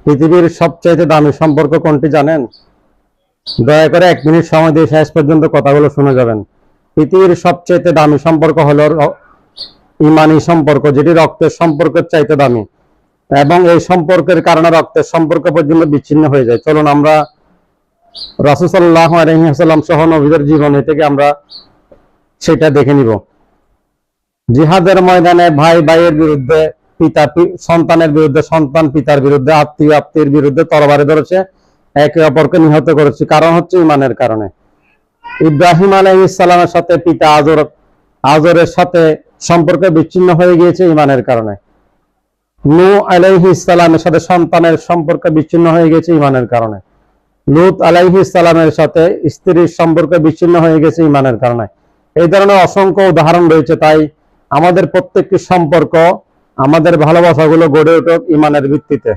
পৃথিবীর সবচাইতে দামি সম্পর্ক কোনটি জানেন? দয়া করে 1 মিনিট সময় দিয়ে শেষ পর্যন্ত কথাগুলো শুনে যাবেন। পৃথিবীর সবচাইতে দামি সম্পর্ক হলো ইমানি সম্পর্ক, যেটি রক্তের সম্পর্কের চাইতে দামি, এবং এই সম্পর্কের কারণে রক্তের সম্পর্ক পর্যন্ত বিচ্ছিন্ন হয়ে যায়। চলুন আমরা রাসূল সাল্লাল্লাহু আলাইহি ওয়াসাল্লাম সহ নবীদের জীবনী থেকে আমরা সেটা দেখে নিব। জিহাদের ময়দানে ভাই ভাইয়ের বিরুদ্ধে, পিতা সন্তানের বিরুদ্ধে, সন্তান পিতার বিরুদ্ধে, আত্মীয় আত্মীয়ের বিরুদ্ধে তরবারি ধরেছে, একে অপরকে নিহত করেছে। কারণ হচ্ছে ইমানের কারণে। ইব্রাহিম আলাইহিস সালামের সাথে পিতা আজরের সাথে সম্পর্ক বিচ্ছিন্ন হয়ে গিয়েছে ইমানের কারণে। নূহ আলাইহিস সালামের সাথে সন্তানের সম্পর্ক বিচ্ছিন্ন হয়ে গেছে ইমানের কারণে। লূত আলাইহিস সালামের সাথে স্ত্রীর সম্পর্ক বিচ্ছিন্ন হয়ে গেছে ইমানের কারণে। এই ধরনের অসংখ্য উদাহরণ রয়েছে। তাই আমাদের প্রত্যেকটি সম্পর্ক, আমাদের ভালোবাসাগুলো গড়ে উঠুক ইমানের ভিত্তিতে।